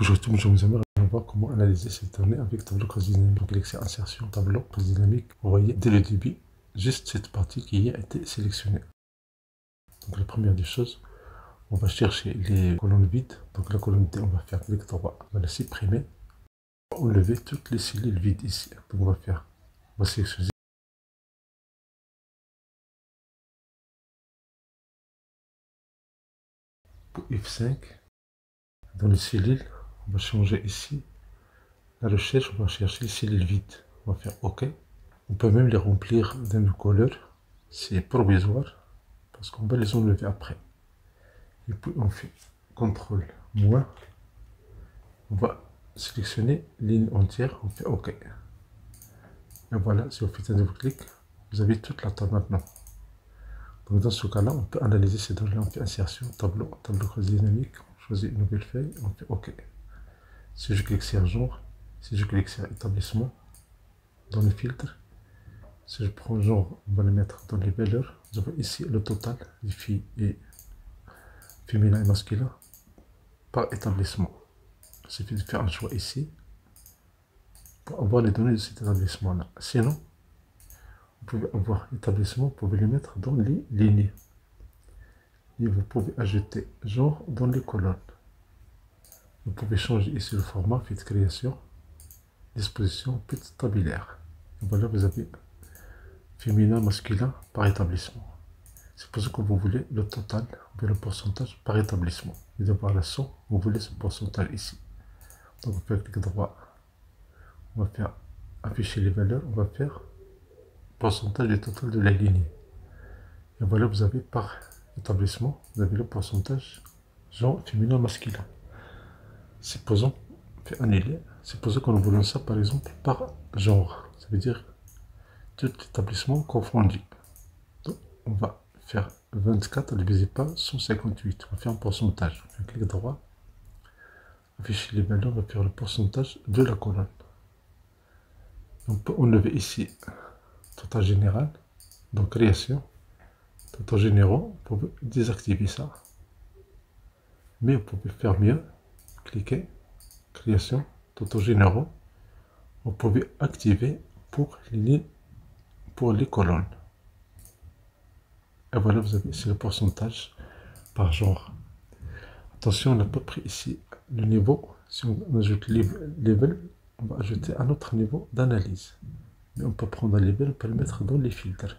Aujourd'hui, je vous aimerais voir comment analyser ces données avec tableau cross dynamique. Donc, cliquez sur insertion, tableau cross dynamique. Vous voyez dès le début juste cette partie qui a été sélectionnée. Donc, la première des choses, on va chercher les colonnes vides. Donc, la colonne D, on va faire clic droit, on va la supprimer. On va enlever toutes les cellules vides ici. Donc, on va sélectionner. Pour F5, dans les cellules, on va changer ici. La recherche, on va chercher les cellules vides. On va faire OK. On peut même les remplir d'une couleur. C'est provisoire parce qu'on va les enlever après. Et puis on fait CTRL moins. On va sélectionner ligne entière. On fait OK. Et voilà, si vous faites un double clic, vous avez toute la table maintenant. Donc dans ce cas-là, on peut analyser ces données. On fait insertion, tableau cross dynamique. On choisit une nouvelle feuille. On fait OK. Si je clique sur genre, si je clique sur établissement, dans les filtres, si je prends genre, on va le mettre dans les valeurs. Vous avez ici le total des filles et féminin et masculin par établissement. Il suffit de faire un choix ici pour avoir les données de cet établissement-là. Sinon, vous pouvez avoir l'établissement, vous pouvez les mettre dans les lignes. Et vous pouvez ajouter genre dans les colonnes. Vous pouvez changer ici le format, faites création, disposition, petit tabulaire. Et voilà, vous avez féminin, masculin par établissement. C'est pour ça que vous voulez le total, ou le pourcentage par établissement. Et d'avoir la somme, vous voulez ce pourcentage ici. Donc, on fait clic droit. On va faire afficher les valeurs. On va faire pourcentage du total de la ligne. Et voilà, vous avez par établissement, vous avez le pourcentage genre féminin, masculin. Supposons, on fait annuler. Supposons qu'on voulons ça par exemple par genre. Ça veut dire tout établissement confondu. Donc, on va faire 24 divisé par 158. On va faire un pourcentage. On fait clic droit. Afficher les valeurs, on va faire le pourcentage de la colonne. On peut enlever ici total général, donc création, total généraux, vous pouvez désactiver ça. Mais vous pouvez faire mieux, cliquez, création, total généraux, vous pouvez activer pour les lignes, pour les colonnes. Et voilà, vous avez ici le pourcentage par genre. Attention, on n'a pas pris ici le niveau. Si on ajoute level, on va ajouter un autre niveau d'analyse. Mais on peut prendre un level, on peut le mettre dans les filtres.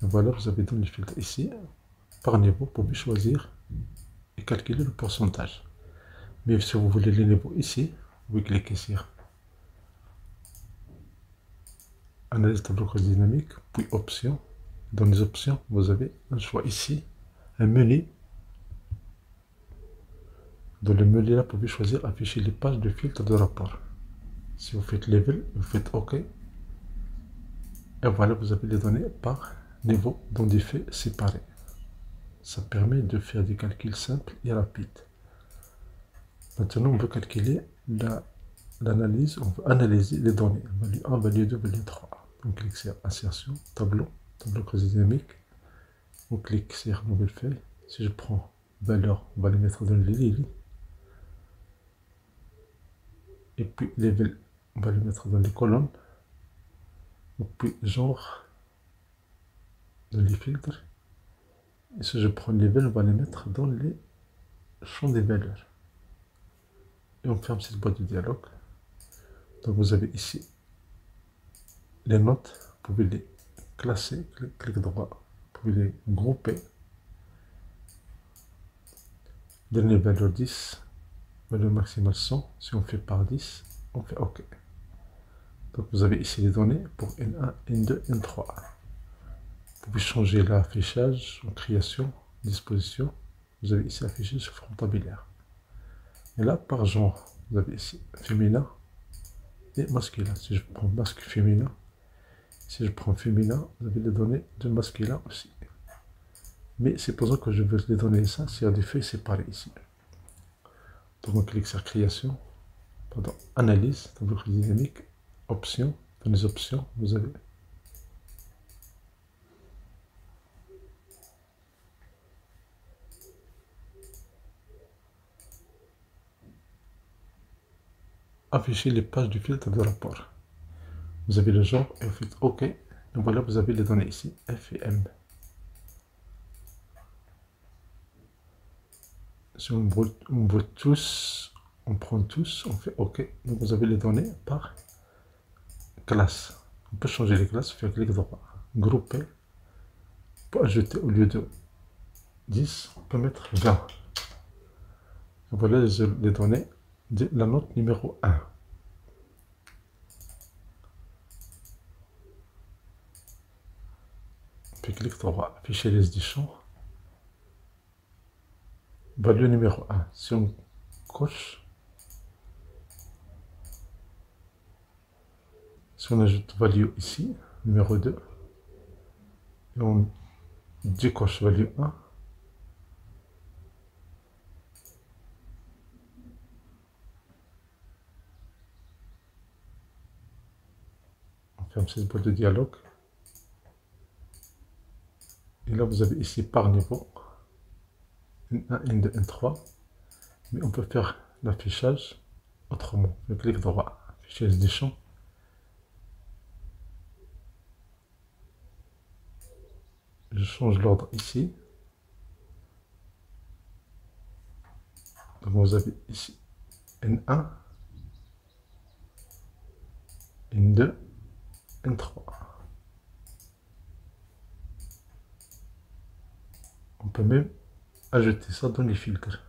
Et voilà, vous avez dans les filtres ici, par niveau, vous pouvez choisir et calculer le pourcentage. Mais si vous voulez les niveaux ici, vous cliquez sur analyse tableau cross dynamique, puis options. Dans les options, vous avez un choix ici, un menu. Dans le menu là, vous pouvez choisir afficher les pages de filtre de rapport. Si vous faites level, vous faites OK. Et voilà, vous avez les données par niveau dans des faits séparés. Ça permet de faire des calculs simples et rapides. Maintenant, on veut calculer l'analyse, on veut analyser les données. Value 1, value 2, value 3. On clique sur insertion, tableau cross dynamique. On clique sur nouvelle feuille. Si je prends valeur, on va les mettre dans les lignes. Et puis level, on va les mettre dans les colonnes. Et puis genre, dans les filtres. Et si je prends level, on va les mettre dans les champs des valeurs. Et on ferme cette boîte de dialogue. Donc vous avez ici les notes, vous pouvez les classer, clic droit, vous pouvez les grouper. Dernière valeur 10, valeur maximale 100, si on fait par 10, on fait OK. Donc vous avez ici les données pour N1, N2, N3. Vous pouvez changer l'affichage en création, disposition. Vous avez ici affiché sous forme tabulaire. Et là, par genre, vous avez ici féminin et masculin. Si je prends masque féminin, si je prends féminin, vous avez les données de masculin aussi. Mais supposons que je veux les donner ça sur des feuilles séparées ici. Donc on clique sur création, pardon, analyse, tableau dynamique, options. Dans les options, vous avez afficher les pages du filtre de rapport. Vous avez le genre et vous faites OK. Et voilà, vous avez les données ici, F et M. Si on veut tous, on prend tous, on fait OK. Donc vous avez les données par classe. On peut changer les classes, faire clic droit. Grouper. Pour ajouter au lieu de 10, on peut mettre 20. Et voilà les données de la note numéro 1. Puis clic droit, afficher les éditions. Value numéro 1. Si on coche, si on ajoute value ici, numéro 2, et on décoche value 1, on ferme cette boîte de dialogue. Et là, vous avez ici par niveau, N1, N2, N3, mais on peut faire l'affichage autrement. Le clic droit, affichage des champs. Je change l'ordre ici. Donc vous avez ici N1, N2, N3. On peut même ajouter ça dans les filtres.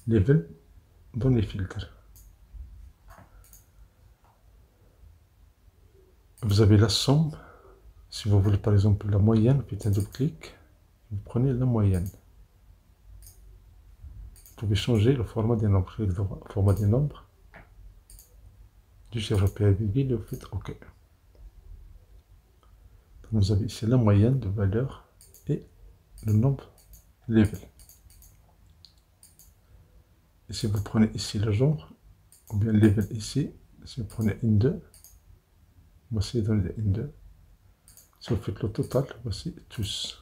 Level dans les filtres. Vous avez la somme. Si vous voulez par exemple la moyenne, faites un double clic. Vous prenez la moyenne. Vous pouvez changer le format des nombres. Clic droit, format des nombres. Du chiffre P à virgule et vous faites OK. Donc vous avez ici la moyenne de valeur et le nombre level. Et si vous prenez ici le genre, ou bien level ici, si vous prenez N2, voici les données de N2. Si vous faites le total, voici tous.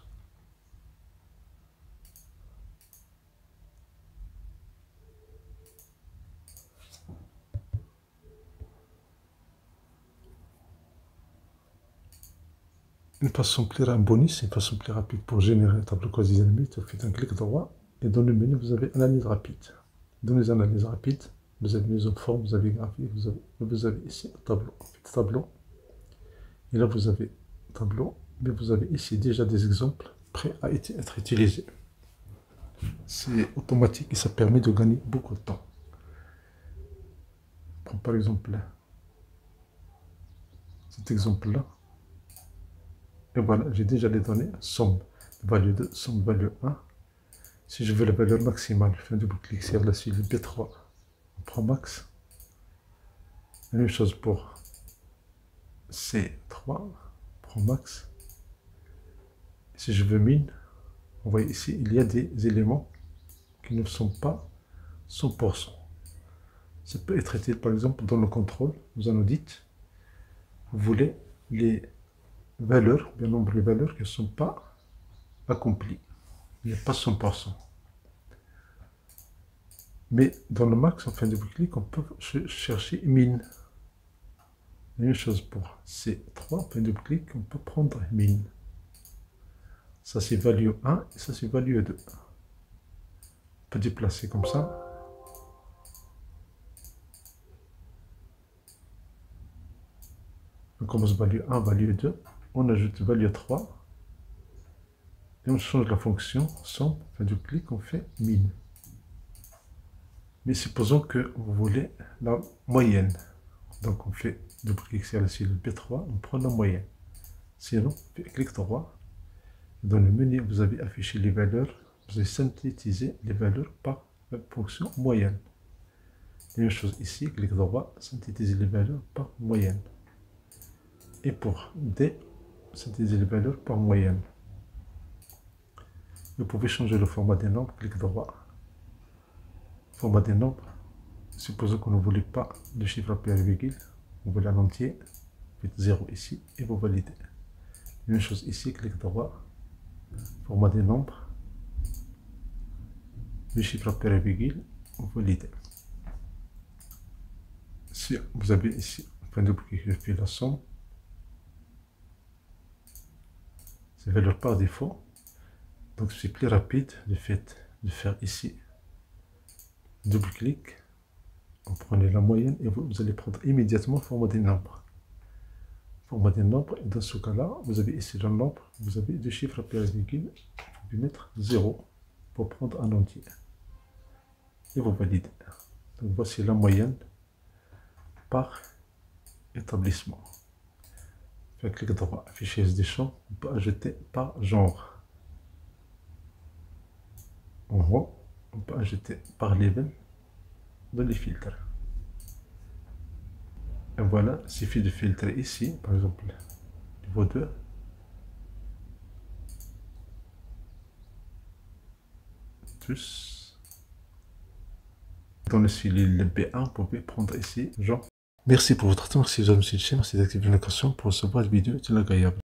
Une façon plus rapide, un bonus, une façon plus rapide pour générer un tableau quasi dynamique, vous faites un clic droit et dans le menu vous avez analyse rapide. Dans les analyses rapides, vous avez mise en forme, vous avez graphique, vous avez ici tableau. Faites tableau. Et là vous avez tableau, mais vous avez ici déjà des exemples prêts à être utilisés. C'est automatique et ça permet de gagner beaucoup de temps. Prends par exemple cet exemple-là. Et voilà, j'ai déjà les données, somme, value 2, somme, value 1. Si je veux la valeur maximale, je fais un double clic sur la cellule B3, on prend max. La même chose pour C3, on prend max. Si je veux min, vous voyez ici, il y a des éléments qui ne sont pas 100%. Ça peut être traité par exemple dans le contrôle, vous en dites, vous voulez les valeurs, bien nombre de valeurs qui ne sont pas accomplies. Il n'y a pas 100%. Mais dans le max, en fin de clic, on peut chercher min. La même chose pour C3, en fin de clic, on peut prendre min. Ça c'est value 1 et ça c'est value 2. On peut déplacer comme ça. On commence value 1, value 2. On ajoute value 3. Et on change la fonction somme, fin de clic, on fait min. Mais supposons que vous voulez la moyenne. Donc on fait double clic sur la cellule B3, on prend la moyenne. Sinon, clic droit. Dans le menu, vous avez affiché les valeurs. Vous avez synthétisé les valeurs par la fonction moyenne. La même chose ici, clic droit, synthétiser les valeurs par moyenne. Et pour D, synthétiser les valeurs par moyenne. Vous pouvez changer le format des nombres, clic droit. Format des nombres. Supposons que vous ne voulez pas le chiffre à virgule, vous voulez un entier, vous faites 0 ici et vous validez. Même chose ici, clic droit, format des nombres, le chiffre à virgule, valider. Si vous avez ici un point double clic, je fais la somme. C'est valeur par défaut. Donc c'est plus rapide le fait de faire ici double clic. Vous prenez la moyenne et vous allez prendre immédiatement format des nombres. Format des nombres, et dans ce cas-là, vous avez ici le nombre, vous avez deux chiffres après la virgule, vous pouvez mettre 0 pour prendre un entier. Et vous validez. Donc voici la moyenne par établissement. Faites clic droit, affichage des champs, on peut ajouter par genre. En haut, on peut ajouter par level dans les filtres. Et voilà, il suffit de filtrer ici, par exemple, niveau 2. Tous. Dans le cellule B1, vous pouvez prendre ici, genre. Merci pour votre attention, si vous avez aimé cette chaîne, merci d'activer la notification pour recevoir des vidéos utiles et agréables.